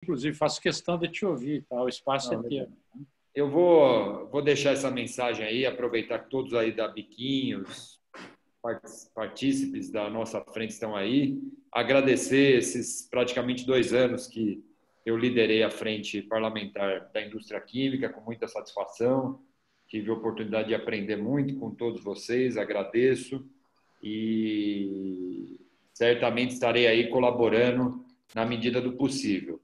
inclusive, faço questão de te ouvir, tá? O espaço é teu. Eu vou deixar essa mensagem aí, aproveitar que todos aí da Biquinhos, partícipes da nossa frente estão aí, agradecer esses praticamente 2 anos que eu liderei a frente parlamentar da indústria química com muita satisfação, tive a oportunidade de aprender muito com todos vocês, agradeço e certamente estarei aí colaborando na medida do possível.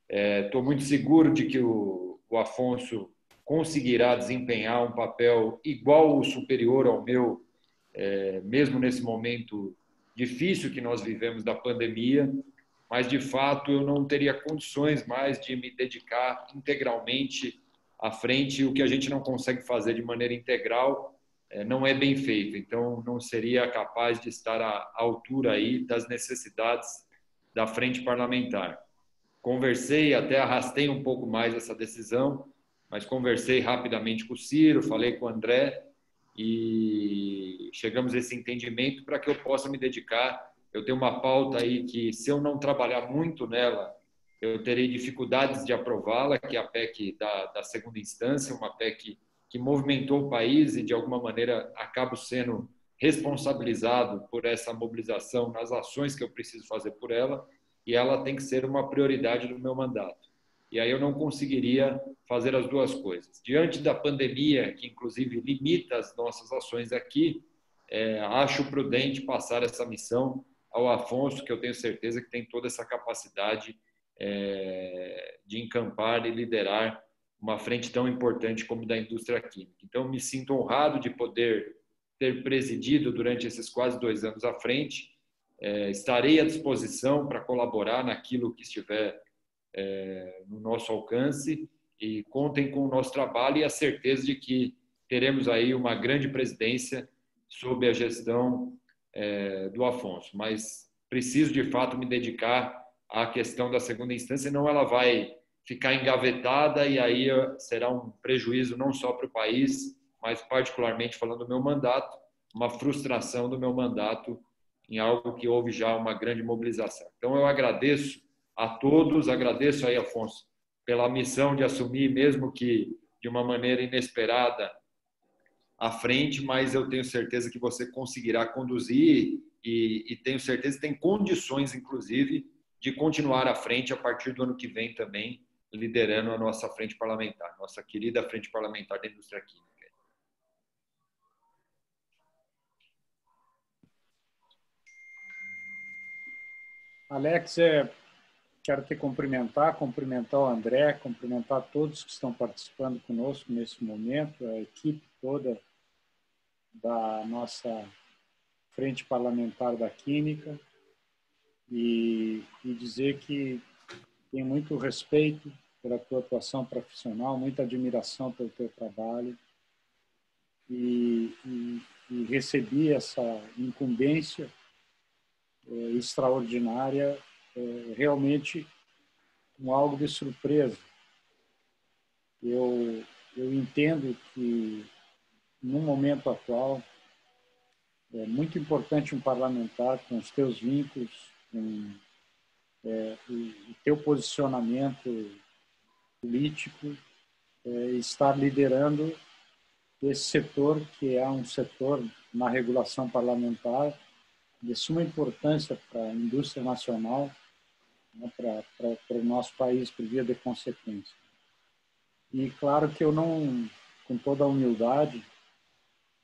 Estou muito seguro de que o Afonso conseguirá desempenhar um papel igual ou superior ao meu, mesmo nesse momento difícil que nós vivemos da pandemia, mas de fato eu não teria condições mais de me dedicar integralmente à frente. O que a gente não consegue fazer de maneira integral não é bem feito, então não seria capaz de estar à altura aí das necessidades da frente parlamentar. Conversei, até arrastei um pouco mais essa decisão, mas conversei rapidamente com o Ciro, falei com o André e chegamos a esse entendimento para que eu possa me dedicar. Eu tenho uma pauta aí que, se eu não trabalhar muito nela, eu terei dificuldades de aprová-la, que é a PEC da segunda instância, uma PEC que movimentou o país e, de alguma maneira, acabo sendo responsabilizado por essa mobilização nas ações que eu preciso fazer por ela, e ela tem que ser uma prioridade do meu mandato. E aí eu não conseguiria fazer as duas coisas. Diante da pandemia, que inclusive limita as nossas ações aqui, acho prudente passar essa missão ao Afonso, que eu tenho certeza que tem toda essa capacidade de encampar e liderar uma frente tão importante como da indústria química. Então, me sinto honrado de poder ter presidido durante esses quase 2 anos à frente. Estarei à disposição para colaborar naquilo que estiver no nosso alcance e contem com o nosso trabalho e a certeza de que teremos aí uma grande presidência sob a gestão do Afonso. Mas preciso, de fato, me dedicar à questão da segunda instância, senão ela vai ficar engavetada e aí será um prejuízo não só para o país, mas particularmente falando do meu mandato, uma frustração do meu mandato em algo que houve já uma grande mobilização. Então, eu agradeço a todos, agradeço aí, Afonso, pela missão de assumir, mesmo que de uma maneira inesperada, à frente, mas eu tenho certeza que você conseguirá conduzir e tenho certeza que tem condições, inclusive, de continuar à frente a partir do ano que vem também, liderando a nossa frente parlamentar, nossa querida frente parlamentar da indústria química. Alex, quero te cumprimentar o André, cumprimentar todos que estão participando conosco nesse momento, a equipe toda da nossa Frente Parlamentar da Química e dizer que tenho muito respeito pela tua atuação profissional, muita admiração pelo teu trabalho e recebi essa incumbência extraordinária, realmente com algo de surpresa. Eu entendo que, no momento atual, é muito importante um parlamentar com os teus vínculos, com o teu posicionamento político, estar liderando esse setor, que é um setor na regulação parlamentar de suma importância para a indústria nacional, né, para o nosso país, por via de consequência. E claro que eu não, com toda a humildade,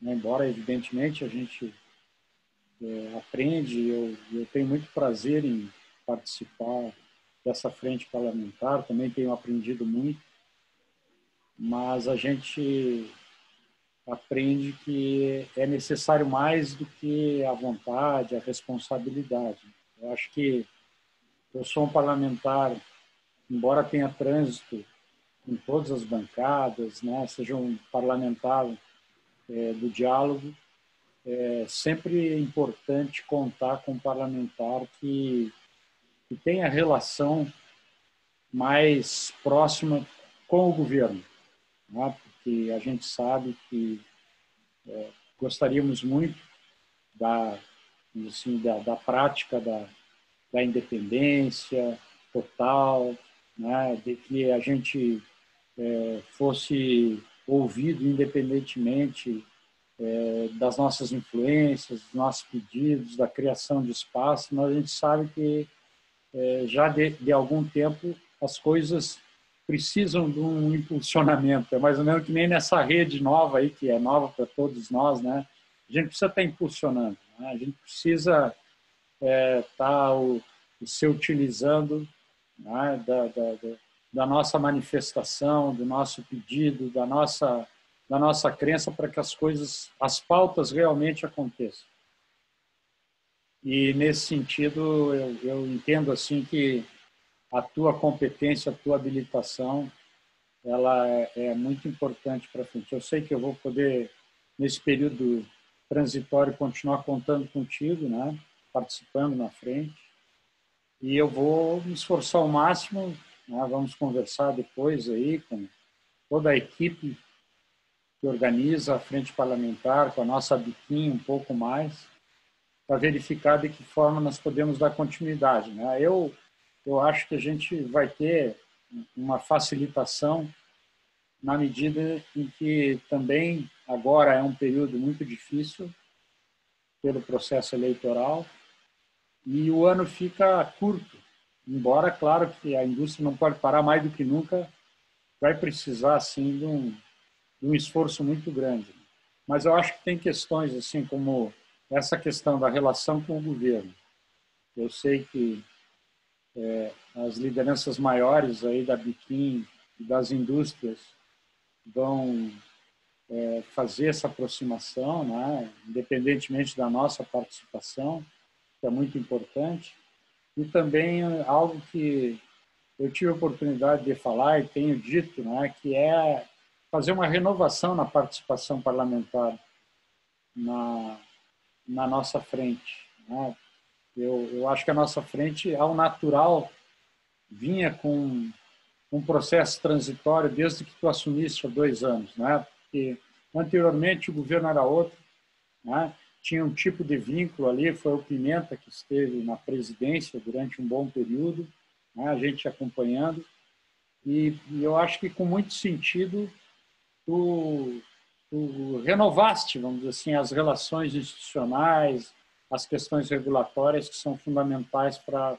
né, embora evidentemente a gente aprende, eu tenho muito prazer em participar dessa frente parlamentar, também tenho aprendido muito, mas a gente aprende que é necessário mais do que a vontade, a responsabilidade. Eu acho que eu sou um parlamentar, embora tenha trânsito em todas as bancadas, né, seja um parlamentar do diálogo, é sempre importante contar com um parlamentar que tenha relação mais próxima com o governo, né, porque a gente sabe que gostaríamos muito da prática da independência total, né, de que a gente fosse ouvido independentemente das nossas influências, dos nossos pedidos, da criação de espaço, mas a gente sabe que já de algum tempo as coisas precisam de um impulsionamento. É mais ou menos que nem nessa rede nova aí, que é nova para todos nós, né? A gente precisa estar impulsionando, né? A gente precisa estar se utilizando, né, da nossa manifestação, do nosso pedido, da nossa crença para que as coisas, as pautas realmente aconteçam. E nesse sentido, eu entendo assim que a tua competência, a tua habilitação, ela é muito importante para frente. Eu sei que eu vou poder, nesse período transitório, continuar contando contigo, né? Participando na frente. E eu vou me esforçar ao máximo, né? Vamos conversar depois aí com toda a equipe que organiza a frente parlamentar, com a nossa biquinha um pouco mais, para verificar de que forma nós podemos dar continuidade, né? Eu acho que a gente vai ter uma facilitação na medida em que também agora é um período muito difícil pelo processo eleitoral e o ano fica curto, embora, claro, que a indústria não pode parar mais do que nunca, vai precisar, assim, de um esforço muito grande. Mas eu acho que tem questões, assim, como essa questão da relação com o governo. Eu sei que as lideranças maiores aí da Biquim e das indústrias vão fazer essa aproximação, né, independentemente da nossa participação, que é muito importante. E também algo que eu tive a oportunidade de falar e tenho dito, né, que é fazer uma renovação na participação parlamentar na nossa frente, né? Eu acho que a nossa frente, ao natural, vinha com um processo transitório desde que tu assumiste há 2 anos, né? Porque anteriormente o governo era outro, né? Tinha um tipo de vínculo ali, foi o Pimenta que esteve na presidência durante um bom período, né? A gente acompanhando, e eu acho que com muito sentido tu renovaste, vamos dizer assim, as relações institucionais, as questões regulatórias que são fundamentais para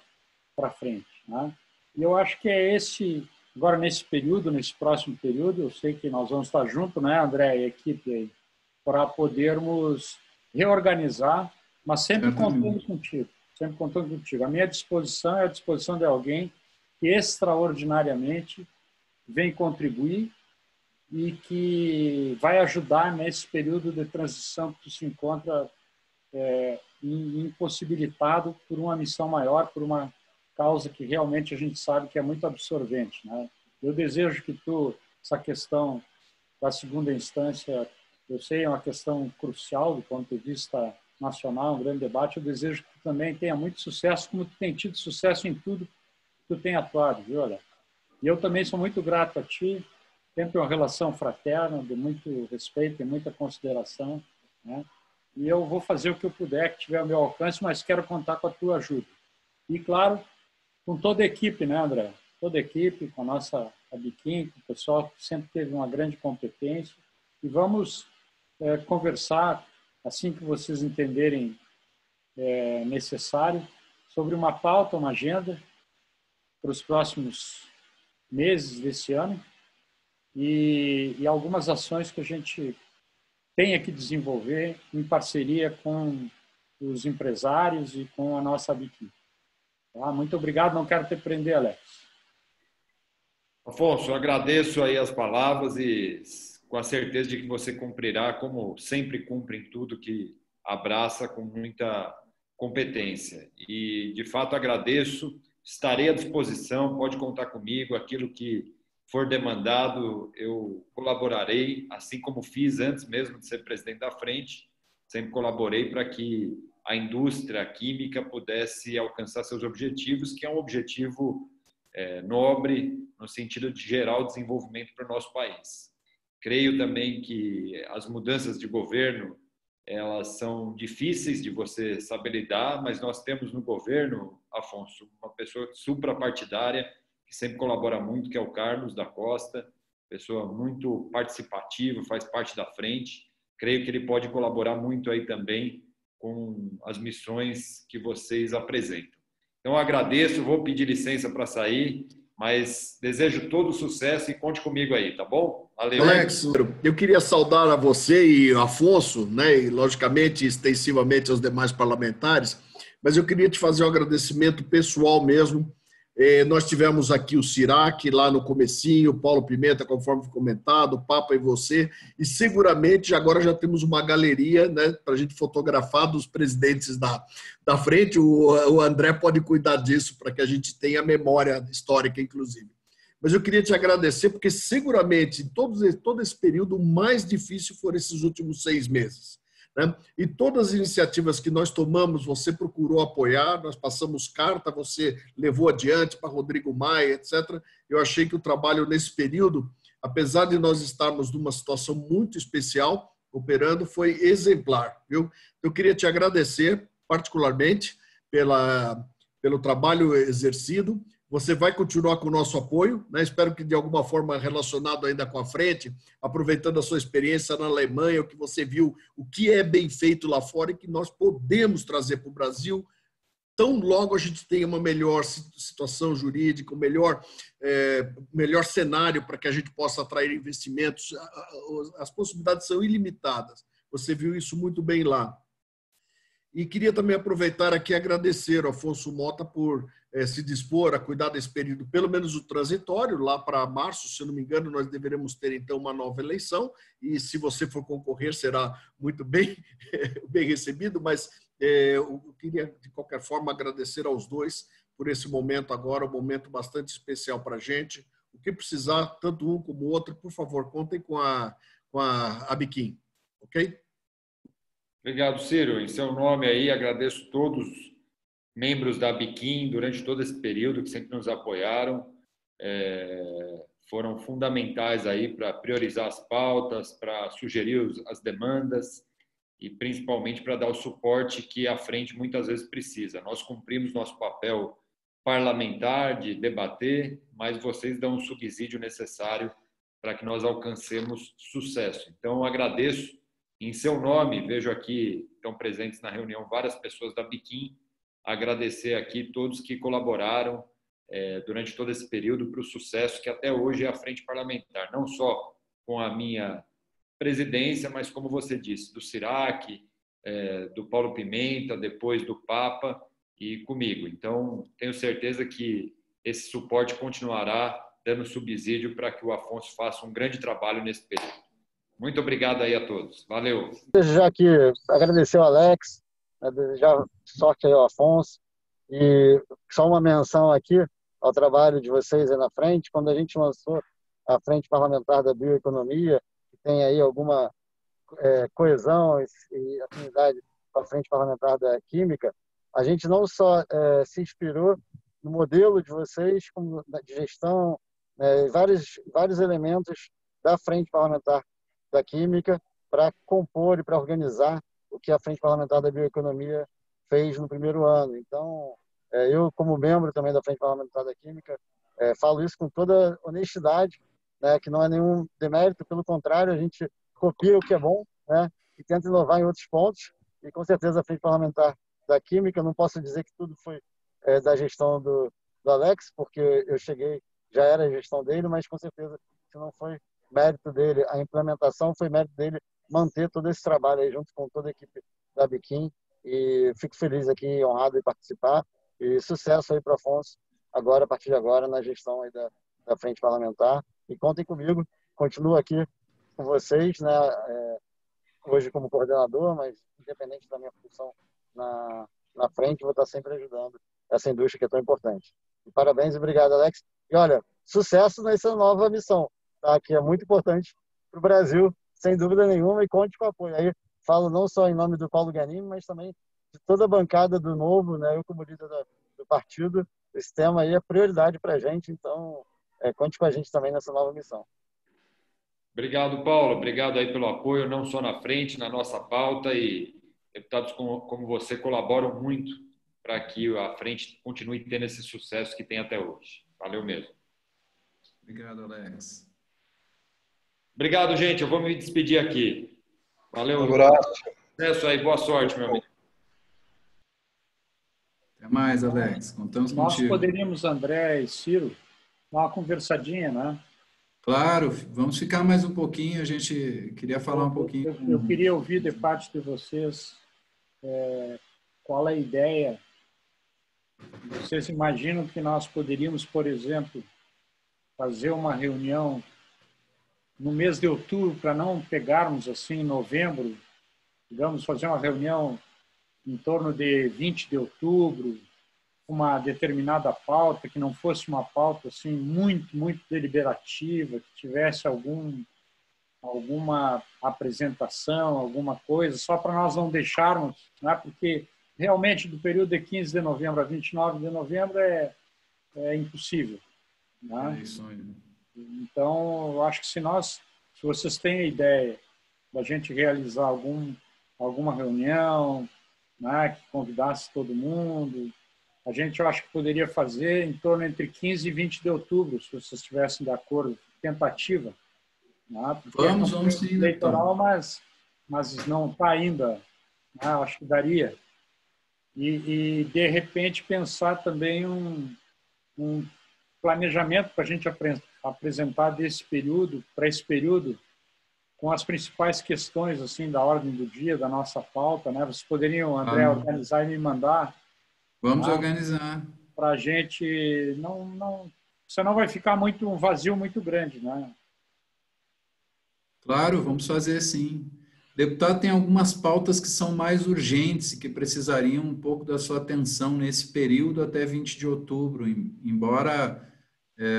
frente, né? E eu acho que é esse, agora nesse período, nesse próximo período, eu sei que nós vamos estar juntos, né, André e a equipe aí, para podermos reorganizar, mas sempre contando Certamente. contigo, sempre contando contigo. A minha disposição é a disposição de alguém que extraordinariamente vem contribuir e que vai ajudar nesse período de transição que tu se encontra impossibilitado por uma missão maior, por uma causa que realmente a gente sabe que é muito absorvente, né? Eu desejo que tu, essa questão da segunda instância, eu sei, é uma questão crucial do ponto de vista nacional, um grande debate, eu desejo que tu também tenha muito sucesso, como tu tem tido sucesso em tudo que tu tem atuado, viu, Alex? E eu também sou muito grato a ti, sempre uma relação fraterna, de muito respeito e muita consideração, né? E eu vou fazer o que eu puder, que tiver ao meu alcance, mas quero contar com a tua ajuda. E, claro, com toda a equipe, né, André? Toda a equipe, com a nossa Biquim, com o pessoal que sempre teve uma grande competência. E vamos conversar, assim que vocês entenderem necessário, sobre uma pauta, uma agenda para os próximos meses desse ano e algumas ações que a gente tenha que desenvolver em parceria com os empresários e com a nossa Biquim. Tá? Muito obrigado, não quero te prender, Alex. Afonso, agradeço aí as palavras e com a certeza de que você cumprirá, como sempre cumpre em tudo que abraça com muita competência. E, de fato, agradeço, estarei à disposição, pode contar comigo, aquilo que for demandado, eu colaborarei, assim como fiz antes mesmo de ser presidente da frente, sempre colaborei para que a indústria química pudesse alcançar seus objetivos, que é um objetivo nobre no sentido de gerar o desenvolvimento para o nosso país. Creio também que as mudanças de governo elas são difíceis de você saber lidar, mas nós temos no governo, Afonso, uma pessoa suprapartidária que que sempre colabora muito, que é o Carlos da Costa, pessoa muito participativa, faz parte da frente. Creio que ele pode colaborar muito aí também com as missões que vocês apresentam. Então, agradeço, vou pedir licença para sair, mas desejo todo sucesso e conte comigo aí, tá bom? Valeu. Alex, eu queria saudar a você e Afonso, né, e logicamente, extensivamente aos demais parlamentares, mas eu queria te fazer um agradecimento pessoal mesmo. Nós tivemos aqui o Cirac lá no comecinho, o Paulo Pimenta, conforme foi comentado, o Papa e você, e seguramente agora já temos uma galeria, né, para a gente fotografar dos presidentes da frente. O André pode cuidar disso para que a gente tenha memória histórica, inclusive. Mas eu queria te agradecer, porque seguramente, todo esse período, o mais difícil foram esses últimos 6 meses. Né? E todas as iniciativas que nós tomamos, você procurou apoiar, nós passamos carta, você levou adiante para Rodrigo Maia, etc. Eu achei que o trabalho nesse período, apesar de nós estarmos numa situação muito especial, operando, foi exemplar. Viu? Eu queria te agradecer, particularmente, pelo trabalho exercido. Você vai continuar com o nosso apoio, né? Espero que de alguma forma relacionado ainda com a frente, aproveitando a sua experiência na Alemanha, o que você viu, o que é bem feito lá fora e que nós podemos trazer para o Brasil, tão logo a gente tenha uma melhor situação jurídica, um melhor cenário para que a gente possa atrair investimentos. As possibilidades são ilimitadas. Você viu isso muito bem lá. E queria também aproveitar aqui e agradecer ao Afonso Mota por se dispor a cuidar desse período, pelo menos o transitório, lá para março, se eu não me engano, nós deveremos ter então uma nova eleição, e se você for concorrer, será muito bem, bem recebido, mas eu queria, de qualquer forma, agradecer aos dois por esse momento agora, um momento bastante especial para a gente. O que precisar, tanto um como o outro, por favor, contem com a Abiquim, ok? Obrigado, Ciro. Em seu nome aí, agradeço todos os membros da Biquim durante todo esse período que sempre nos apoiaram. Foram fundamentais aí para priorizar as pautas, para sugerir as demandas e principalmente para dar o suporte que a frente muitas vezes precisa. Nós cumprimos nosso papel parlamentar de debater, mas vocês dão o subsídio necessário para que nós alcancemos sucesso. Então, agradeço. Em seu nome, vejo aqui, estão presentes na reunião várias pessoas da Biquim, agradecer aqui todos que colaboraram durante todo esse período para o sucesso que até hoje é a frente parlamentar, não só com a minha presidência, mas como você disse, do Cirac, do Paulo Pimenta, depois do Papa e comigo. Então, tenho certeza que esse suporte continuará dando subsídio para que o Afonso faça um grande trabalho nesse período. Muito obrigado aí a todos. Valeu. Já que agradecer ao Alex, desejar sorte aí ao Afonso, e só uma menção aqui ao trabalho de vocês aí na frente. Quando a gente lançou a Frente Parlamentar da Bioeconomia, que tem aí alguma coesão e afinidade com a Frente Parlamentar da Química, a gente não só se inspirou no modelo de vocês como de gestão, vários elementos da Frente Parlamentar da Química para compor e para organizar o que a Frente Parlamentar da Bioeconomia fez no primeiro ano. Então, eu, como membro também da Frente Parlamentar da Química, falo isso com toda honestidade, né, que não é nenhum demérito, pelo contrário, a gente copia o que é bom, né, e tenta inovar em outros pontos, e com certeza a Frente Parlamentar da Química, não posso dizer que tudo foi da gestão do Alex, porque eu cheguei, já era a gestão dele, mas com certeza se não foi mérito dele, a implementação foi mérito dele manter todo esse trabalho aí junto com toda a equipe da Biquim, e fico feliz aqui, honrado em participar, e sucesso aí para o Afonso, agora, a partir de agora, na gestão aí da Frente Parlamentar, e contem comigo, continuo aqui com vocês, né, hoje como coordenador, mas independente da minha função na frente, vou estar sempre ajudando essa indústria que é tão importante. E parabéns e obrigado, Alex. E olha, sucesso nessa nova missão, tá? Que é muito importante para o Brasil, sem dúvida nenhuma, e conte com o apoio. Aí falo não só em nome do Paulo Ganimi, mas também de toda a bancada do Novo, né? Eu como líder do partido, esse tema aí é prioridade para a gente, então conte com a gente também nessa nova missão. Obrigado, Paulo. Obrigado aí pelo apoio, não só na frente, na nossa pauta, e deputados como você colaboram muito para que a frente continue tendo esse sucesso que tem até hoje. Valeu mesmo. Obrigado, Alex. Obrigado, gente. Eu vou me despedir aqui. Valeu. Um abraço. Sucesso aí. Boa sorte, meu amigo. Até mais, Alex. Contamos Nós contigo. poderíamos, André e Ciro, dar uma conversadinha, né? Claro, vamos ficar mais um pouquinho. A gente queria falar um pouquinho. Eu queria ouvir de parte de vocês qual é a ideia. Vocês imaginam que nós poderíamos, por exemplo, fazer uma reunião no mês de outubro, para não pegarmos assim em novembro, digamos, fazer uma reunião em torno de 20 de outubro, uma determinada pauta, que não fosse uma pauta assim muito deliberativa, que tivesse alguma apresentação, alguma coisa, só para nós não deixarmos, né? Porque realmente do período de 15 de novembro a 29 de novembro é impossível, né? É isso aí. Então, eu acho que se vocês têm a ideia da gente realizar alguma reunião, né, que convidasse todo mundo, eu acho que poderia fazer em torno entre 15 e 20 de outubro, se vocês estivessem de acordo, tentativa. Né? Vamos sim, eleitoral, mas não está ainda. Né? Acho que daria. E, de repente, pensar também um planejamento para a gente apresentar desse período, para esse período, com as principais questões assim da ordem do dia, da nossa pauta. Né? Vocês poderiam, André, organizar e me mandar. Vamos organizar. Para a gente senão vai ficar um vazio muito grande, né? Claro, vamos fazer sim. O deputado tem algumas pautas que são mais urgentes e que precisariam um pouco da sua atenção nesse período até 20 de outubro, embora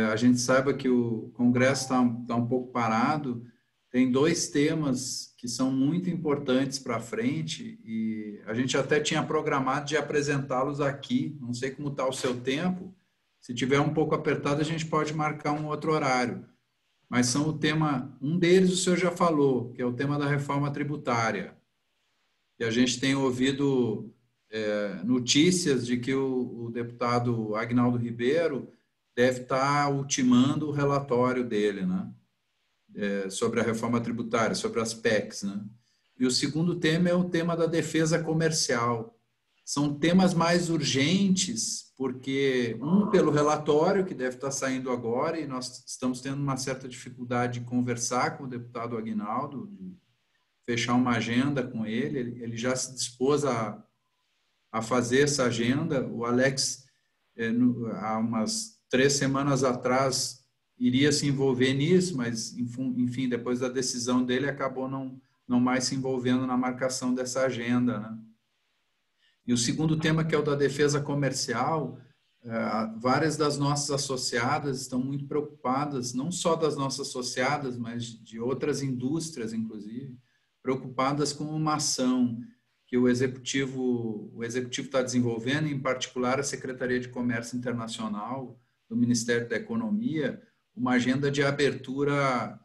a gente saiba que o Congresso está um pouco parado. Tem dois temas que são muito importantes para frente e a gente até tinha programado de apresentá-los aqui. Não sei como está o seu tempo. Se tiver um pouco apertado, a gente pode marcar um outro horário. Mas são um deles o senhor já falou, que é o tema da reforma tributária. E a gente tem ouvido notícias de que o deputado Agnaldo Ribeiro deve estar ultimando o relatório dele, né? Sobre a reforma tributária, sobre as PECs, né? E o segundo tema é o tema da defesa comercial. São temas mais urgentes, porque pelo relatório que deve estar saindo agora, e nós estamos tendo uma certa dificuldade de conversar com o deputado Agnaldo, de fechar uma agenda com ele já se dispôs a fazer essa agenda. O Alex, há umas 3 semanas atrás, iria se envolver nisso, mas, enfim, depois da decisão dele, acabou não mais se envolvendo na marcação dessa agenda, né? E o segundo tema, que é o da defesa comercial, várias das nossas associadas estão muito preocupadas, não só das nossas associadas, mas de outras indústrias, inclusive, preocupadas com uma ação que o executivo está desenvolvendo, em particular a Secretaria de Comércio Internacional do Ministério da Economia, uma agenda de abertura,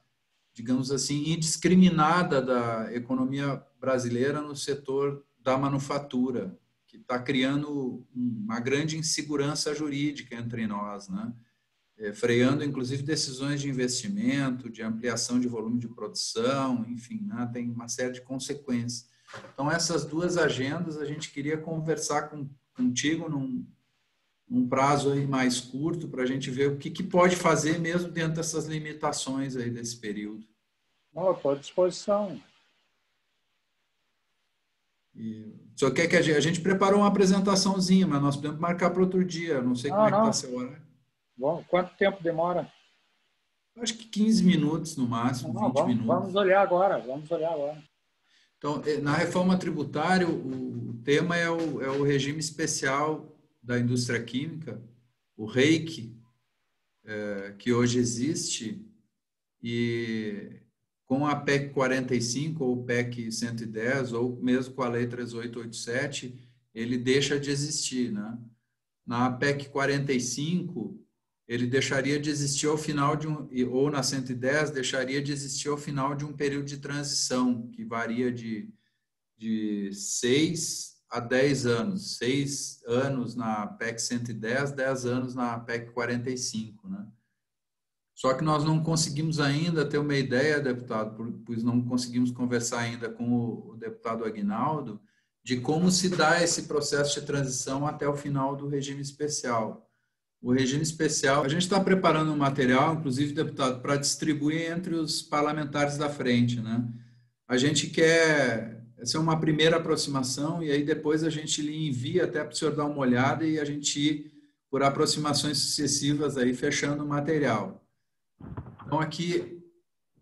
digamos assim, indiscriminada da economia brasileira no setor da manufatura, que está criando uma grande insegurança jurídica entre nós, né? Freando, inclusive, decisões de investimento, de ampliação de volume de produção, enfim, né? Tem uma série de consequências. Então, essas duas agendas a gente queria conversar contigo num prazo aí mais curto, para a gente ver o que pode fazer mesmo dentro dessas limitações aí desse período. Estou à disposição. Só quer que a gente preparou uma apresentaçãozinha, mas nós podemos marcar para outro dia. Não sei como é que está a seu horário. Bom, quanto tempo demora? Acho que 15 minutos no máximo, 20 minutos. Vamos olhar agora. Então, na reforma tributária, o tema é o regime especial da indústria química, o REIQ, que hoje existe, e com a PEC 45 ou PEC 110, ou mesmo com a Lei 3887, ele deixa de existir, né? Na PEC 45, ele deixaria de existir ao final ou na 110, deixaria de existir ao final de um período de transição, que varia de 6 a 10 anos. 6 anos na PEC 110, 10 anos na PEC 45, né? Só que nós não conseguimos ainda ter uma ideia, deputado, pois não conseguimos conversar ainda com o deputado Aguinaldo, de como se dá esse processo de transição até o final do regime especial. O regime especial, a gente está preparando um material, inclusive, deputado, para distribuir entre os parlamentares da frente, né? A gente quer, essa é uma primeira aproximação, e aí depois a gente lhe envia até para o senhor dar uma olhada e a gente ir por aproximações sucessivas aí, fechando o material. Então, aqui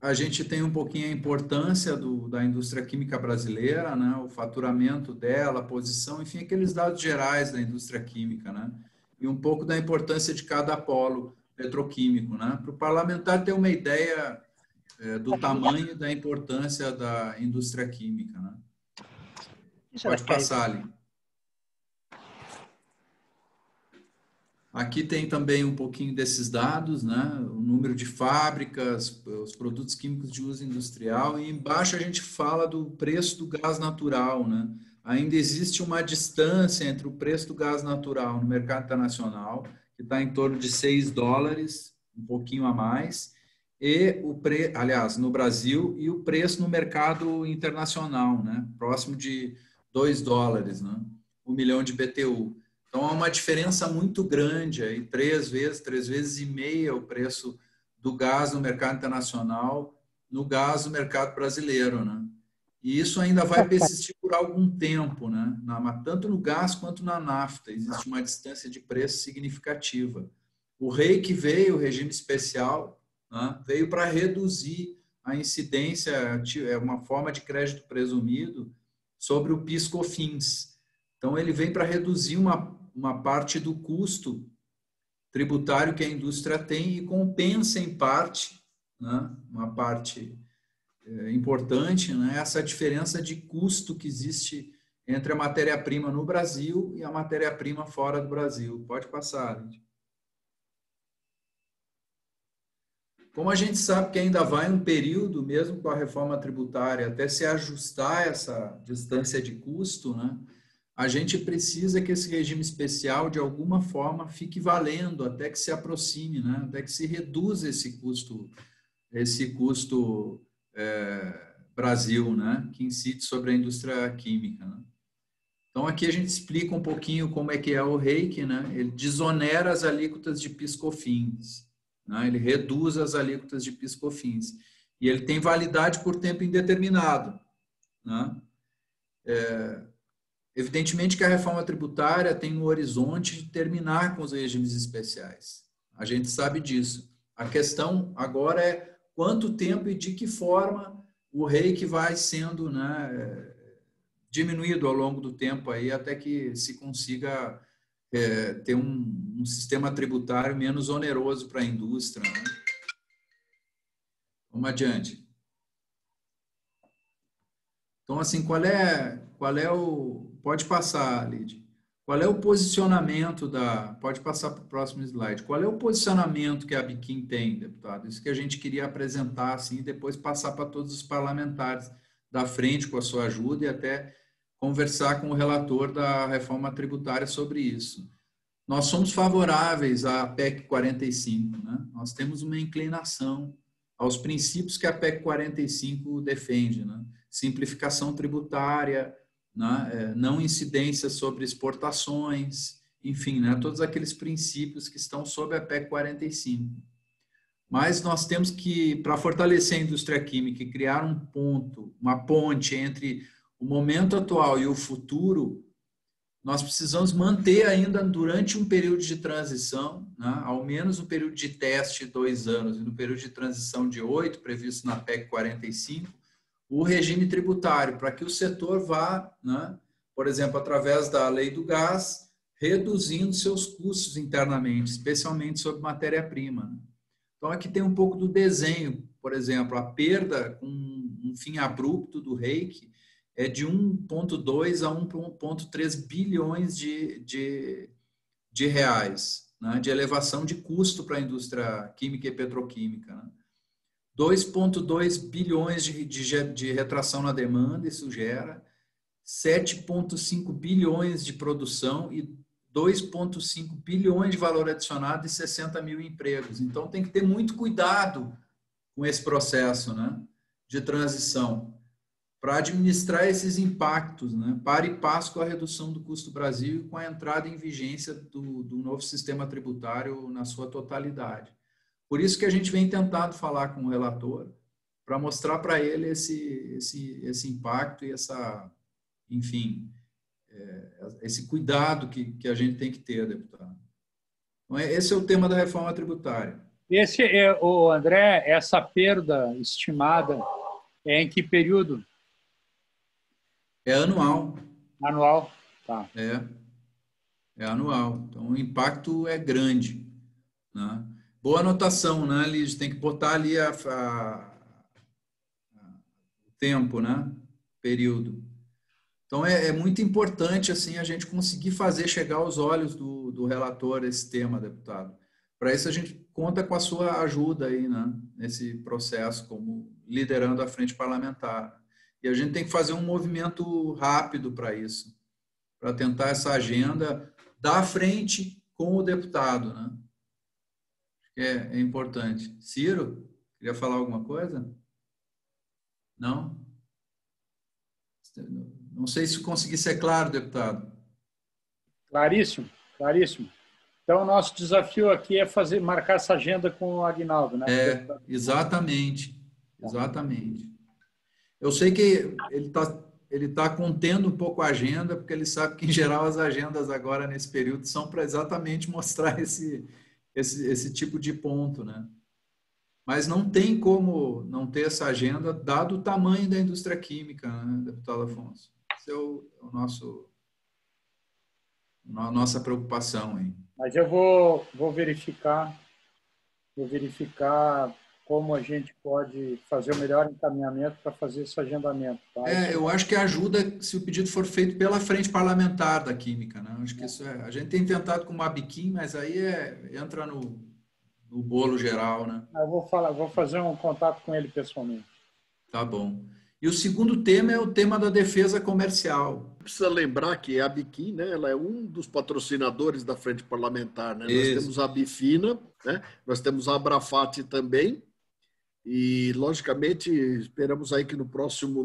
a gente tem um pouquinho a importância da indústria química brasileira, né? O faturamento dela, a posição, enfim, aqueles dados gerais da indústria química, né? E um pouco da importância de cada polo petroquímico, né? Para o parlamentar ter uma ideia do tamanho e da importância da indústria química, né? Pode passar ali. Aqui tem também um pouquinho desses dados, né? O número de fábricas, os produtos químicos de uso industrial, e embaixo a gente fala do preço do gás natural, né? Ainda existe uma distância entre o preço do gás natural no mercado internacional, que está em torno de $6, um pouquinho a mais, e aliás, no Brasil, e o preço no mercado internacional, né? Próximo de $2, né? 1 milhão de BTU. Então, há uma diferença muito grande, aí, 3 vezes e meia o preço do gás no mercado internacional, no gás no mercado brasileiro, né? E isso ainda vai persistir por algum tempo, né? Tanto no gás quanto na nafta, existe uma distância de preço significativa. O REIQ veio, o regime especial, né? Veio para reduzir a incidência, é uma forma de crédito presumido sobre o PIS/COFINS. Então, ele vem para reduzir uma parte do custo tributário que a indústria tem e compensa em parte, né, uma parte importante, né, essa diferença de custo que existe entre a matéria-prima no Brasil e a matéria-prima fora do Brasil. Pode passar, Lídia. Como a gente sabe que ainda vai um período, mesmo com a reforma tributária, até se ajustar essa distância de custo, né, a gente precisa que esse regime especial, de alguma forma, fique valendo até que se aproxime, né? Até que se reduza esse custo Brasil, né? Que incide sobre a indústria química, né? Então, aqui a gente explica um pouquinho como é que é o REIQ, né? Ele desonera as alíquotas de PIS/COFINS, né? Ele reduz as alíquotas de PIS/COFINS. E ele tem validade por tempo indeterminado, né? Evidentemente que a reforma tributária tem no horizonte de terminar com os regimes especiais. A gente sabe disso. A questão agora é quanto tempo e de que forma o REIQ vai sendo, né, diminuído ao longo do tempo aí, até que se consiga ter um sistema tributário menos oneroso para a indústria, né? Vamos adiante. Então, assim, qual é o... Pode passar, Lídia. Qual é o posicionamento Pode passar para o próximo slide. Qual é o posicionamento que a Biquim tem, deputado? Isso que a gente queria apresentar, assim, e depois passar para todos os parlamentares da frente com a sua ajuda e até conversar com o relator da reforma tributária sobre isso. Nós somos favoráveis à PEC 45, né? Nós temos uma inclinação aos princípios que a PEC 45 defende, né? Simplificação tributária, né? Não incidência sobre exportações, enfim, né? Todos aqueles princípios que estão sob a PEC 45. Mas nós temos que, para fortalecer a indústria química e criar uma ponte entre o momento atual e o futuro, nós precisamos manter ainda durante um período de transição, né, ao menos um período de teste de 2 anos e no período de transição de 8, previsto na PEC 45, o regime tributário, para que o setor vá, né, por exemplo, através da lei do gás, reduzindo seus custos internamente, especialmente sobre matéria-prima, né? Então, aqui tem um pouco do desenho, por exemplo, a perda com um fim abrupto do REIQ é de 1,2 a 1,3 bilhões de reais, né, de elevação de custo para a indústria química e petroquímica, né? 2,2 bilhões de retração na demanda, isso gera 7,5 bilhões de produção e 2,5 bilhões de valor adicionado e 60 mil empregos. Então, tem que ter muito cuidado com esse processo, né, de transição, para administrar esses impactos, né, para e passo com a redução do custo do Brasil e com a entrada em vigência do novo sistema tributário na sua totalidade. Por isso que a gente vem tentado falar com o relator, para mostrar para ele esse impacto e enfim, esse cuidado que a gente tem que ter, deputado. Então, esse é o tema da reforma tributária. O André, essa perda estimada é em que período? É anual. Anual, tá. É anual. Então, o impacto é grande, né? Boa anotação, né, Liz? Tem que botar ali o tempo, né? Período. Então, é muito importante assim, a gente conseguir fazer chegar aos olhos do relator esse tema, deputado. Para isso, a gente conta com a sua ajuda aí, né, nesse processo, como liderando a frente parlamentar. E a gente tem que fazer um movimento rápido para isso, para tentar essa agenda da frente com o deputado, né? É importante. Ciro, queria falar alguma coisa? Não? Não sei se consegui ser claro, deputado. Claríssimo, claríssimo. Então, o nosso desafio aqui é marcar essa agenda com o Aguinaldo, né? Exatamente. Exatamente. Eu sei que ele tá contendo um pouco a agenda, porque ele sabe que, em geral, as agendas agora, nesse período, são para exatamente mostrar esse tipo de ponto, né? Mas não tem como não ter essa agenda, dado o tamanho da indústria química, né, deputado Afonso? Esse é a nossa preocupação aí. Mas eu vou verificar como a gente pode fazer o melhor encaminhamento para fazer esse agendamento. Tá? Eu acho que ajuda se o pedido for feito pela frente parlamentar da Química, né? Acho que isso a gente tem tentado com o Mabiquim, mas aí entra no bolo geral, né? Eu vou fazer um contato com ele pessoalmente. Tá bom. E o segundo tema é o tema da defesa comercial. Precisa lembrar que a Biquim, né, ela é um dos patrocinadores da frente parlamentar, né? Nós temos a Bifina, né? Nós temos a Abrafat também. E, logicamente, esperamos aí que no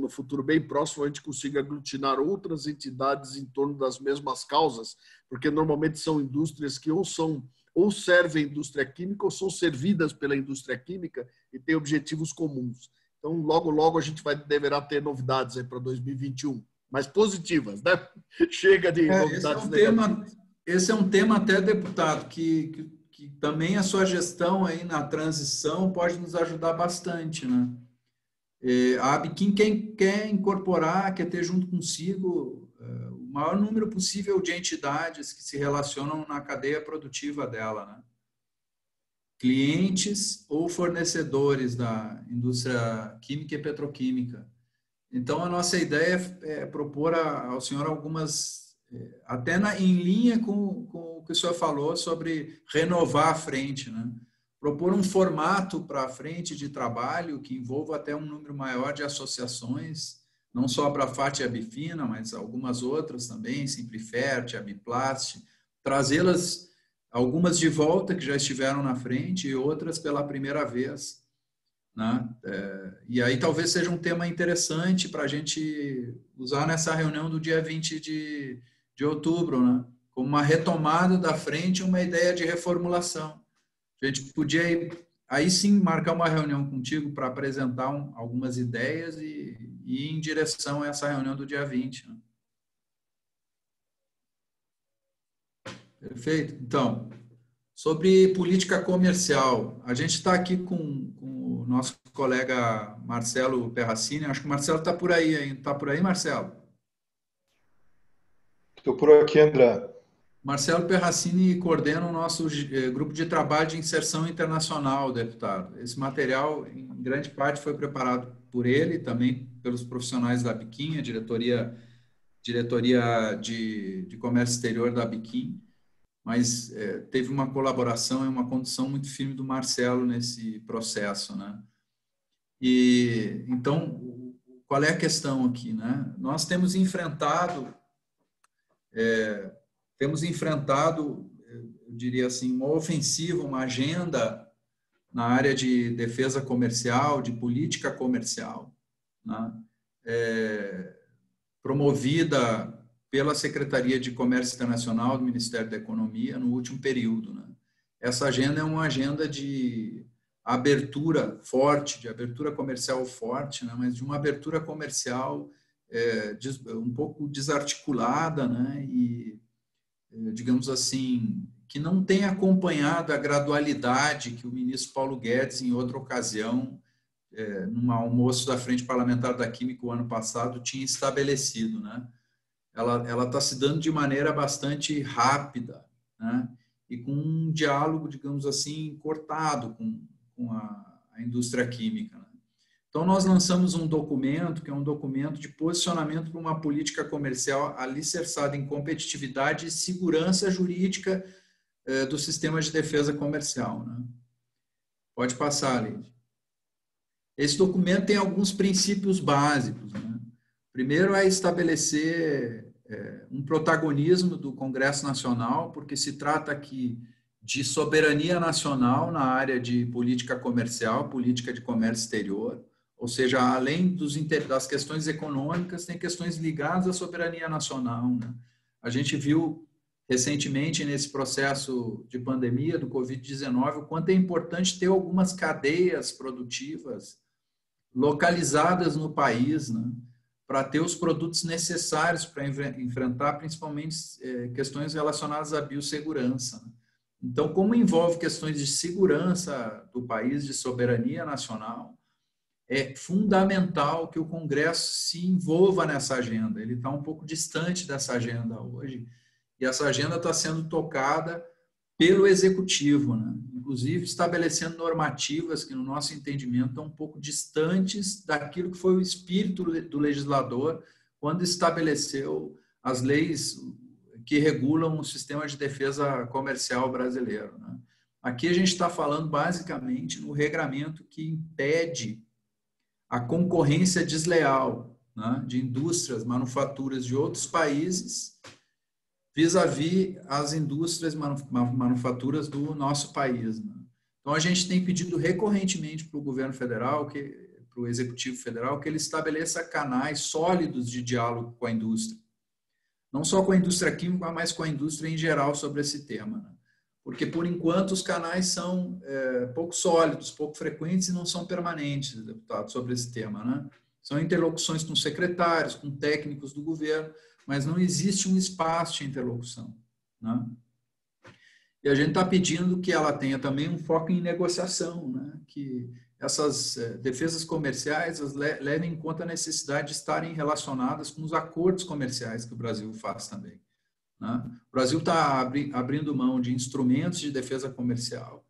futuro bem próximo, a gente consiga aglutinar outras entidades em torno das mesmas causas, porque normalmente são indústrias que ou servem a indústria química ou são servidas pela indústria química e têm objetivos comuns. Então, logo a gente deverá ter novidades aí para 2021, mas positivas, né? Chega de novidades negativas. Esse é um tema até, deputado, que também a sua gestão aí na transição pode nos ajudar bastante, né? A Abiquim quer incorporar, quer ter junto consigo o maior número possível de entidades que se relacionam na cadeia produtiva dela, né? Clientes ou fornecedores da indústria química e petroquímica. Então, a nossa ideia é propor ao senhor algumas, até em linha com o que o senhor falou sobre renovar a frente, né? Propor um formato para a frente de trabalho que envolva até um número maior de associações, não só a Abrafat e a Bifina, mas algumas outras também, Simplifert, a Biplast, trazê-las, algumas de volta que já estiveram na frente e outras pela primeira vez, né? E aí talvez seja um tema interessante para a gente usar nessa reunião do dia 20 de outubro, né? Como uma retomada da frente, uma ideia de reformulação. A gente podia aí sim marcar uma reunião contigo para apresentar algumas ideias e ir em direção a essa reunião do dia 20. Né? Perfeito? Então, sobre política comercial, a gente está aqui com o nosso colega Marcelo Perracini. Acho que o Marcelo está por aí ainda. Está por aí, Marcelo? Estou por aqui, André. Marcelo Perracini coordena o nosso grupo de trabalho de inserção internacional, deputado. Esse material, em grande parte, foi preparado por ele, também pelos profissionais da Biquim, a diretoria de comércio exterior da Biquim, mas teve uma colaboração e uma condução muito firme do Marcelo nesse processo, né? E então, qual é a questão aqui, né? Nós temos enfrentado temos enfrentado, eu diria assim, uma ofensiva, uma agenda na área de defesa comercial, de política comercial, né? Promovida pela Secretaria de Comércio Internacional do Ministério da Economia no último período, né? Essa agenda é uma agenda de abertura forte, de abertura comercial forte, né? Mas de uma abertura comercial um pouco desarticulada, né? E, digamos assim, que não tem acompanhado a gradualidade que o ministro Paulo Guedes, em outra ocasião, num almoço da Frente Parlamentar da Química o ano passado, tinha estabelecido, né? Ela está se dando de maneira bastante rápida, né? E com um diálogo, digamos assim, cortado com a indústria química, né? Então, nós lançamos um documento, que é um documento de posicionamento para uma política comercial alicerçada em competitividade e segurança jurídica do sistema de defesa comercial, né? Pode passar, Lide. Esse documento tem alguns princípios básicos, né? Primeiro é estabelecer um protagonismo do Congresso Nacional, porque se trata aqui de soberania nacional na área de política comercial, política de comércio exterior, ou seja, além das questões econômicas, tem questões ligadas à soberania nacional, né? A gente viu recentemente nesse processo de pandemia do Covid-19 o quanto é importante ter algumas cadeias produtivas localizadas no país, né? Para ter os produtos necessários para enfrentar principalmente questões relacionadas à biossegurança, né? Então, como envolve questões de segurança do país, de soberania nacional, é fundamental que o Congresso se envolva nessa agenda. Ele está um pouco distante dessa agenda hoje, e essa agenda está sendo tocada pelo Executivo, né? Inclusive estabelecendo normativas que, no nosso entendimento, estão um pouco distantes daquilo que foi o espírito do legislador quando estabeleceu as leis que regulam o sistema de defesa comercial brasileiro, né? Aqui a gente está falando basicamente no regramento que impede a concorrência desleal, né, de indústrias, manufaturas de outros países vis-à-vis as indústrias manufaturas do nosso país, né? Então, a gente tem pedido recorrentemente para o governo federal, para o Executivo Federal, que ele estabeleça canais sólidos de diálogo com a indústria. Não só com a indústria química, mas com a indústria em geral sobre esse tema, né? Porque, por enquanto, os canais são pouco sólidos, pouco frequentes e não são permanentes, deputado, sobre esse tema, né? São interlocuções com secretários, com técnicos do governo, mas não existe um espaço de interlocução, né? E a gente está pedindo que ela tenha também um foco em negociação, né? Que essas defesas comerciais levem em conta a necessidade de estarem relacionadas com os acordos comerciais que o Brasil faz também, né? O Brasil está abrindo mão de instrumentos de defesa comercial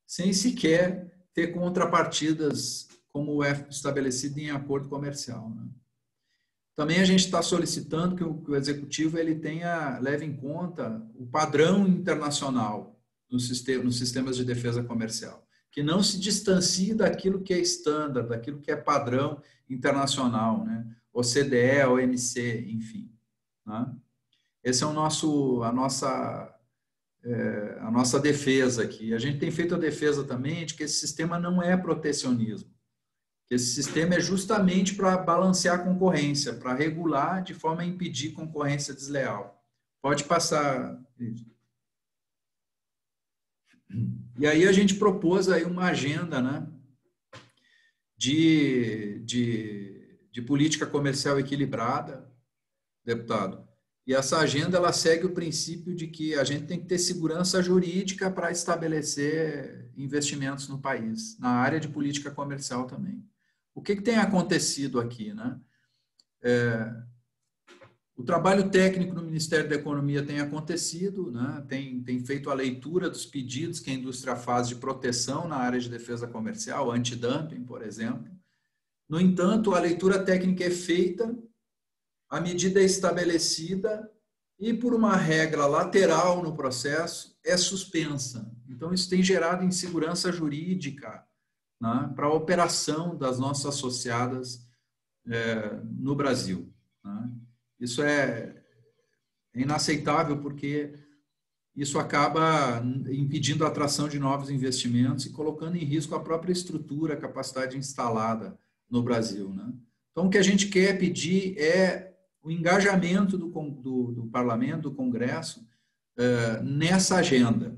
sem sequer ter contrapartidas como é estabelecido em acordo comercial, né? Também a gente está solicitando que o Executivo leve em conta o padrão internacional nos sistemas de defesa comercial, que não se distancie daquilo que é estándar, daquilo que é padrão internacional, né? OCDE, OMC, enfim, né? Esse é a nossa defesa aqui. A gente tem feito a defesa também de que esse sistema não é protecionismo, que esse sistema é justamente para balancear a concorrência, para regular de forma a impedir concorrência desleal. Pode passar. E aí a gente propôs aí uma agenda, né, de política comercial equilibrada, deputado. E essa agenda ela segue o princípio de que a gente tem que ter segurança jurídica para estabelecer investimentos no país, na área de política comercial também. O que tem acontecido aqui, né? O trabalho técnico no Ministério da Economia tem acontecido, né? Tem feito a leitura dos pedidos que a indústria faz de proteção na área de defesa comercial, antidumping, por exemplo. No entanto, a leitura técnica é feita, a medida é estabelecida e, por uma regra lateral no processo, é suspensa. Então, isso tem gerado insegurança jurídica, né, para a operação das nossas associadas no Brasil, né? Isso é É inaceitável porque isso acaba impedindo a atração de novos investimentos e colocando em risco a própria estrutura, a capacidade instalada no Brasil, né? Então, o que a gente quer pedir é o engajamento do Parlamento, do Congresso, nessa agenda,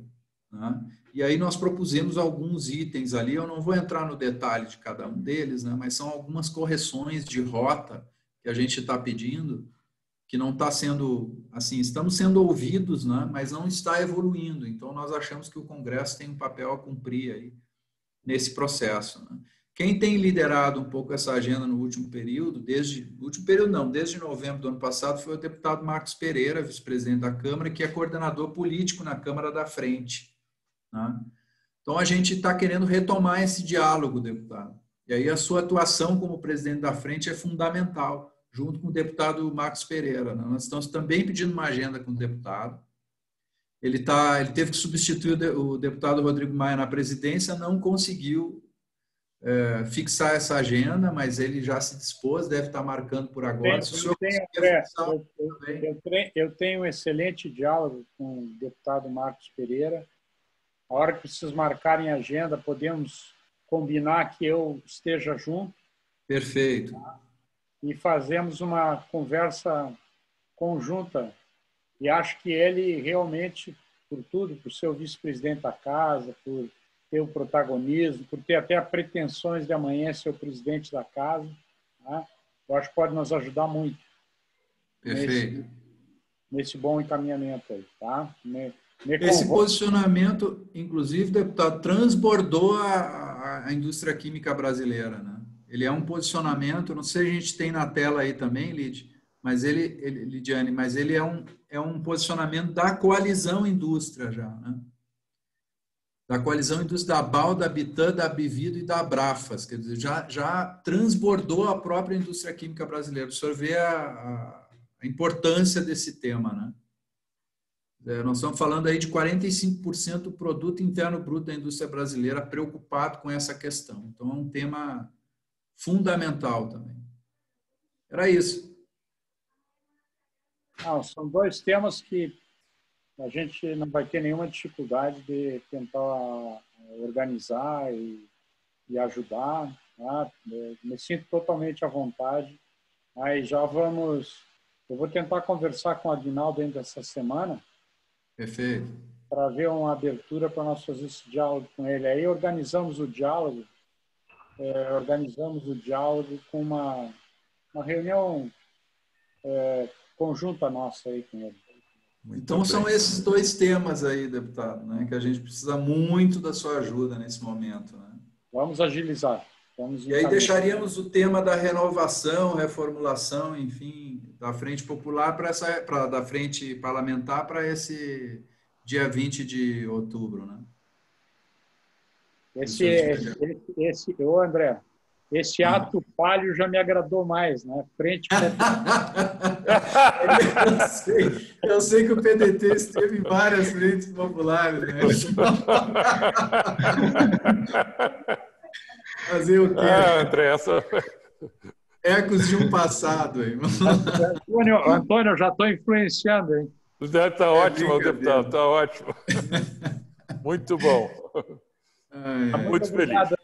né? E aí nós propusemos alguns itens ali, eu não vou entrar no detalhe de cada um deles, né? Mas são algumas correções de rota que a gente está pedindo, que não está sendo, assim, estamos sendo ouvidos, né? Mas não está evoluindo. Então, nós achamos que o Congresso tem um papel a cumprir aí nesse processo, né? Quem tem liderado um pouco essa agenda no último período, desde novembro do ano passado, foi o deputado Marcos Pereira, vice-presidente da Câmara, que é coordenador político na Câmara da Frente, né? Então, a gente está querendo retomar esse diálogo, deputado. E aí a sua atuação como presidente da Frente é fundamental, junto com o deputado Marcos Pereira, né? Nós estamos também pedindo uma agenda com o deputado. Ele teve que substituir o deputado Rodrigo Maia na presidência, não conseguiu fixar essa agenda, mas ele já se dispôs, deve estar marcando por agora. Eu tenho um excelente diálogo com o deputado Marcos Pereira. A hora que vocês marcarem a agenda, podemos combinar que eu esteja junto. Perfeito. Tá? E fazemos uma conversa conjunta. E acho que ele realmente, por tudo, por ser o vice-presidente da casa, por ter o protagonismo, por ter até pretensões de amanhã ser o presidente da casa, tá? Eu acho que pode nos ajudar muito. Perfeito. Nesse bom encaminhamento aí, tá? Esse posicionamento, inclusive, deputado, transbordou a indústria química brasileira, né? Ele é um posicionamento, não sei se a gente tem na tela aí também, Lidiane, mas ele é um posicionamento da coalizão indústria já, né? Da coalizão indústria da BAL, da Bitan, da Bivido e da Abrafas, quer dizer, já transbordou a própria indústria química brasileira. O senhor vê a importância desse tema, né? Nós estamos falando aí de 45% do produto interno bruto da indústria brasileira preocupado com essa questão. Então, é um tema fundamental também. Era isso. São dois temas que a gente não vai ter nenhuma dificuldade de tentar organizar e ajudar. Tá? Me sinto totalmente à vontade. Aí já vamos... Eu vou tentar conversar com o Aguinaldo ainda essa semana. Perfeito. Para ver uma abertura para nós fazer esse diálogo com ele. Aí organizamos o diálogo com uma reunião conjunta nossa aí com ele. Então são esses dois temas aí, deputado, né, que a gente precisa muito da sua ajuda nesse momento, né? Vamos agilizar. E aí deixaríamos o tema da renovação, reformulação, enfim, da Frente Popular da Frente Parlamentar para esse dia 20 de outubro, né? André, esse ato falho já me agradou mais, né? Frente Popular. eu sei que o PDT esteve em várias frentes populares, né? Fazer o quê? André, Ecos de um passado, hein? Antônio, eu já estou influenciando, hein? Está ótimo, deputado, está ótimo. Muito bom. Muito feliz. Obrigado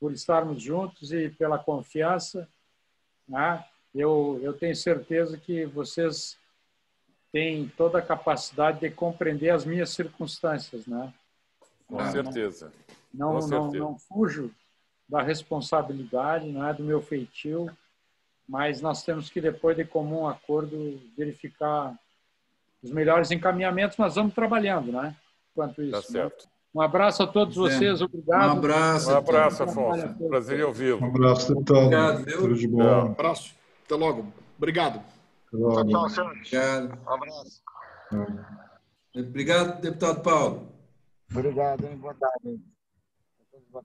por estarmos juntos e pela confiança, né? Eu tenho certeza que vocês têm toda a capacidade de compreender as minhas circunstâncias, né? Com certeza. Não fujo da responsabilidade, não é do meu feitio, mas nós temos que, depois de comum acordo, verificar os melhores encaminhamentos. Nós vamos trabalhando, né? Enquanto isso. Tá certo. Né? Um abraço a todos vocês, obrigado. Um abraço, Afonso. Prazer em ouvi-lo. Um abraço, deputado. Obrigado, viu? Tudo de bom. Um abraço. Até logo. Obrigado. Até logo. Tchau, senhores. Obrigado. Um abraço. Obrigado, deputado Paulo. Obrigado, hein? Boa tarde.